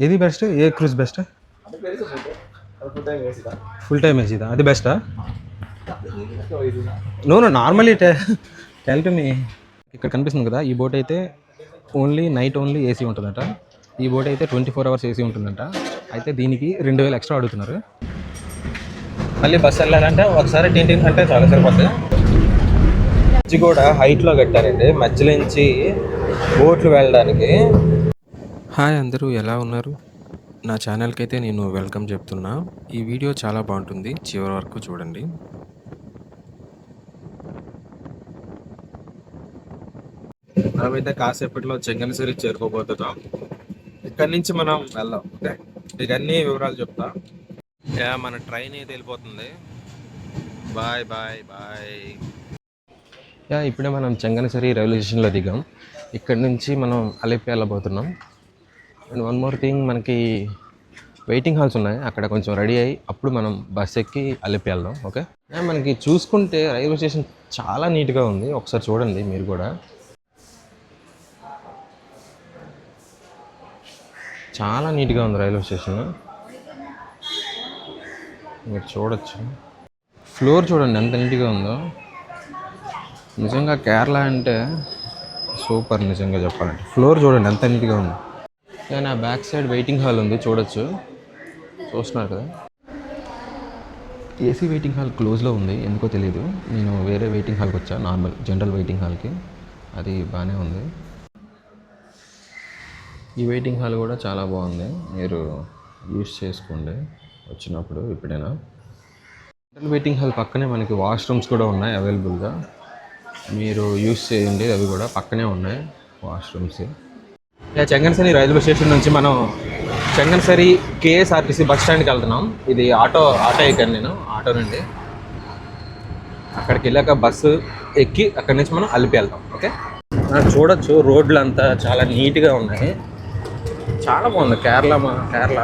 ఏది బెస్ట్? ఏ cruise best? Full time ఏసీదా? అది బెస్టా? No normally tell to me. ఇక్కడ కనిపిస్తుంది కదా, ఈ బోట్ అయితే నైట్ ఓన్లీ ఏసీ ఉంటుందట. ఈ బోట్ అయితే 24 hours ఏసీ ఉంటుందంట. అయితే దీనికి 2000 ఎక్స్ట్రా అడుగుతున్నారు. మళ్ళీ బస్సు వెళ్ళాలంటే ఒకసారి టింటిన్ అంటే చాలా సరిపోతుంది. బ్రిడ్జ్ కూడా హైట్లో కట్టారండి మధ్యలో నుంచి బోట్లు వెళ్ళడానికి. హాయ్ అందరూ, ఎలా ఉన్నారు? నా ఛానల్కి అయితే నేను వెల్కమ్ చెప్తున్నా. ఈ వీడియో చాలా బాగుంటుంది, చివరి వరకు చూడండి. మనమైతే కాసేపట్లో చెంగల్సిరి చేరుకోబోతున్నాం. ఇక్కడి నుంచి మనం వెళ్దాం. ఓకే, మీకు అన్ని వివరాలు చెప్తా. మన ట్రైన్ అయితే వెళ్ళిపోతుంది. Bye bye bye. ఇప్పుడే మనం చెంగల్సిరి రైల్వే స్టేషన్లో దిగాం. ఇక్కడ నుంచి మనం అలిప్పి వెళ్ళబోతున్నాం. అండ్ వన్ మోర్ థింగ్, మనకి వెయిటింగ్ హాల్స్ ఉన్నాయి, అక్కడ కొంచెం రెడీ అయ్యి అప్పుడు మనం బస్ ఎక్కి అలిప్పి వెళ్దాం. ఓకే, మనకి చూసుకుంటే రైల్వే స్టేషన్ చాలా నీట్గా ఉంది. ఒకసారి చూడండి మీరు కూడా. చాలా నీట్గా ఉంది రైల్వే స్టేషన్, మీరు చూడొచ్చు. ఫ్లోర్ చూడండి ఎంత నీట్గా ఉందో. నిజంగా కేరళ అంటే సూపర్, నిజంగా చెప్పాలంటే. ఫ్లోర్ చూడండి ఎంత నీట్గా ఉంది. కానీ ఆ బ్యాక్ సైడ్ వెయిటింగ్ హాల్ ఉంది, చూస్తున్నారు కదా. ఏసీ వెయిటింగ్ హాల్ క్లోజ్లో ఉంది, ఎందుకో తెలియదు. నేను వేరే వెయిటింగ్ హాల్కి వచ్చా, నార్మల్ జనరల్ వెయిటింగ్ హాల్కి. అది బాగానే ఉంది. ఈ వెయిటింగ్ హాల్ కూడా చాలా బాగుంది, మీరు యూస్ చేసుకోండి వచ్చినప్పుడు ఎప్పుడైనా. జనరల్ వెయిటింగ్ హాల్ పక్కనే మనకి వాష్రూమ్స్ కూడా ఉన్నాయి అవైలబుల్గా, మీరు యూస్ చేయండి. అవి కూడా పక్కనే ఉన్నాయి వాష్రూమ్స్. చెంగల్సిరి రైల్వే స్టేషన్ నుంచి మనం చెంగల్సిరి కేఎస్ఆర్టీసీ బస్ స్టాండ్కి వెళ్తున్నాం. ఇది ఆటో ఎక్కాను నేను, ఆటో నుండి అక్కడికి వెళ్ళాక బస్సు ఎక్కి అక్కడి నుంచి మనం అలిపి వెళ్తాం. ఓకే, చూడొచ్చు రోడ్లు అంతా చాలా నీట్గా ఉన్నాయి, చాలా బాగుంది. కేరళ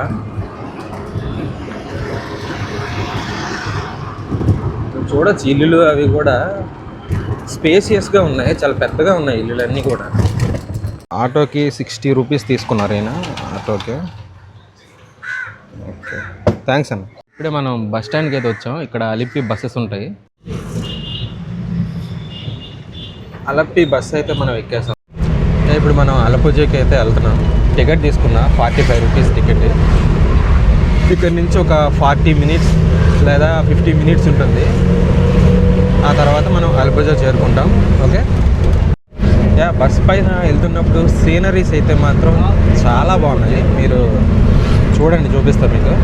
చూడొచ్చు. ఇల్లులు అవి కూడా స్పేసియస్గా ఉన్నాయి, చాలా పెద్దగా ఉన్నాయి ఇల్లులు అన్నీ కూడా. ఆటోకి 60 రూపీస్ తీసుకున్నారు ఆయన, ఆటోకి. ఓకే, థ్యాంక్స్ అన్న. ఇప్పుడే మనం బస్ స్టాండ్కి అయితే వచ్చాం. ఇక్కడ అలిప్పి బస్సెస్ ఉంటాయి. అలప్పి బస్సు అయితే మనం ఎక్కేసాం. ఇప్పుడు మనం అలపుజకి అయితే వెళ్తున్నాం. టికెట్ తీసుకున్నా 45 రూపీస్ టికెట్. ఇక్కడ నుంచి ఒక 40 మినిట్స్ లేదా 50 మినిట్స్ ఉంటుంది. ఆ తర్వాత మనం అలపుజ చేరుకుంటాం. ఓకే, బస్ పైన వెళ్తున్నప్పుడు సీనరీస్ అయితే మాత్రం చాలా బాగున్నాయి, మీరు చూడండి, చూపిస్తాను మీకు.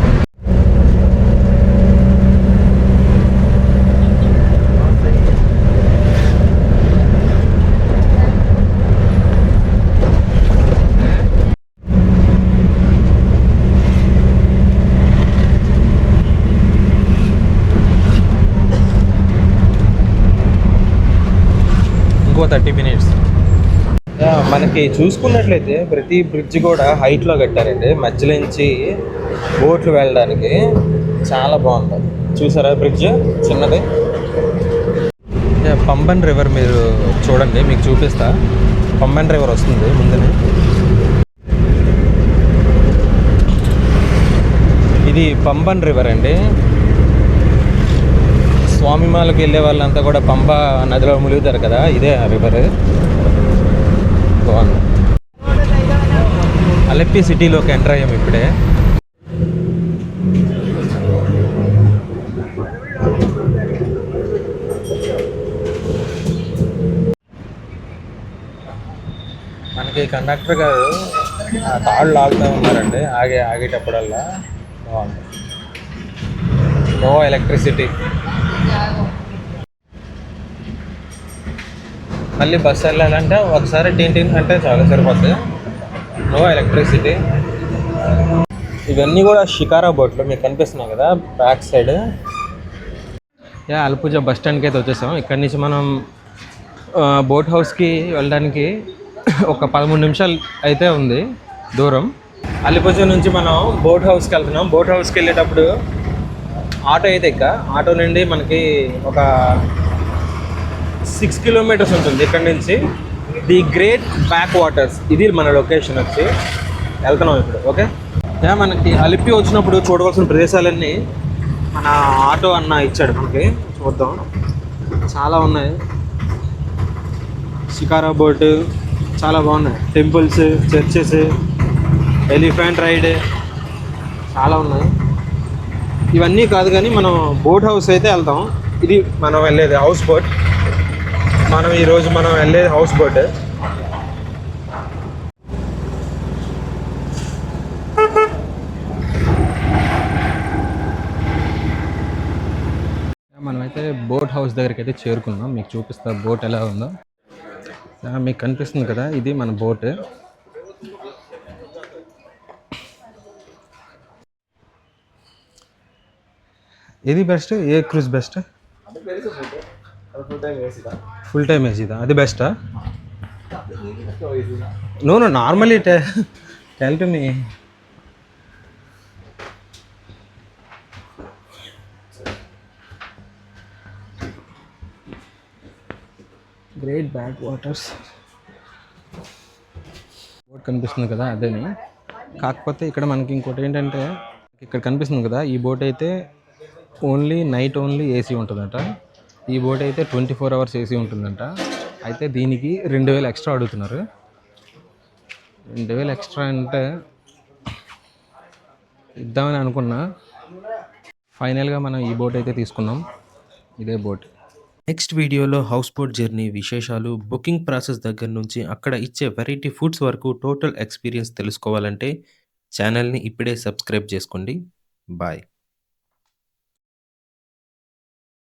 ఇంకో 30 మినిట్స్. మనకి చూసుకున్నట్లయితే ప్రతి బ్రిడ్జ్ కూడా హైట్లో కట్టారండి, మధ్యలో నుంచి బోట్లు వెళ్ళడానికి. చాలా బాగుంది, చూసారా బ్రిడ్జ్ చిన్నది. పంబన్ రివర్ మీరు చూడండి, మీకు చూపిస్తా. పంబన్ రివర్ వస్తుంది ముందునే. ఇది పంబన్ రివర్ అండి. స్వామిమాలకు వెళ్ళే వాళ్ళంతా కూడా పంబ నదిలో ములుగుతారు కదా, ఇదే ఆ రివర్. బాగుంది. అలప్పి సిటీలోకి ఎంటర్ అయ్యాము ఇప్పుడే. మనకి కండక్టర్ గారు తాళ్ళు లాగుతూ ఉన్నారండి, ఆగేటప్పుడల్లా. బాగుంది. No electricity. మళ్ళీ బస్సు వెళ్ళాలంటే ఒకసారి టింటిన్ అంటే చాలా సరిపోతుంది. No electricity. ఇవన్నీ కూడా షికారా బోట్లు మీకు కనిపిస్తున్నాయి కదా బ్యాక్ సైడ్. అలపుజ బస్ స్టాండ్కి అయితే వచ్చేసాం. ఇక్కడి నుంచి మనం బోట్ హౌస్కి వెళ్ళడానికి ఒక 13 నిమిషాలు అయితే ఉంది దూరం. అలిపుజ నుంచి మనం బోట్ హౌస్కి వెళ్తున్నాం. బోట్ హౌస్కి వెళ్ళేటప్పుడు ఆటో అయితే ఆటో నుండి మనకి ఒక 6 కిలోమీటర్స్ ఉంటుంది ఇక్కడ నుంచి. ది గ్రేట్ బ్యాక్ వాటర్స్, ఇది మన లొకేషన్ వచ్చి వెళ్తున్నాం ఇప్పుడు. ఓకే, మనకి అలిపి వచ్చినప్పుడు చూడవలసిన ప్రదేశాలన్నీ మన ఆటో అన్న ఇచ్చాడు మనకి. చూద్దాం, చాలా ఉన్నాయి. షికారా బోట్ చాలా బాగున్నాయి. టెంపుల్స్, చర్చెస్, ఎలిఫెంట్ రైడ్ చాలా ఉన్నాయి. ఇవన్నీ కాదు కానీ మనం బోట్ హౌస్ అయితే వెళ్తాం. ఇది మనం వెళ్ళేది హౌస్ బోట్. ఈరోజు మనం వెళ్ళేది హౌస్ బోట్. మనమైతే బోట్ హౌస్ దగ్గరికి అయితే చేరుకున్నాం. మీకు చూపిస్తా బోట్ ఎలా ఉందో. మీకు కనిపిస్తుంది కదా, ఇది మన బోట్. ఏది బెస్ట్? ఏ క్రూజ్ బెస్ట్? ఫుల్ టైమ్ ఏసీదా? అది బెస్టా? No normally tell to me. Great backwaters boat కనిపిస్తుంది కదా, అదేని. కాకపోతే ఇక్కడ మనకి ఇంకోటి ఏంటంటే, ఇక్కడ కనిపిస్తుంది కదా, ఈ బోట్ అయితే నైట్ ఓన్లీ ఏసీ ఉంటుందంట. ఈ బోట్ అయితే 24 hours ఏసీ ఉంటుందంట. అయితే దీనికి 2000 ఎక్స్ట్రా అడుగుతున్నారు. 2000 ఎక్స్ట్రా అంటే ఇద్దామని అనుకున్నా. ఫైనల్గా మనం ఈ బోట్ అయితే తీసుకున్నాం. ఇదే బోట్. నెక్స్ట్ వీడియోలో హౌస్ బోట్ జర్నీ విశేషాలు, బుకింగ్ ప్రాసెస్ దగ్గర నుంచి అక్కడ ఇచ్చే వెరైటీ ఫుడ్స్ వరకు టోటల్ ఎక్స్పీరియన్స్ తెలుసుకోవాలంటే ఛానల్ని ఇప్పుడే సబ్స్క్రైబ్ చేసుకోండి. బాయ్.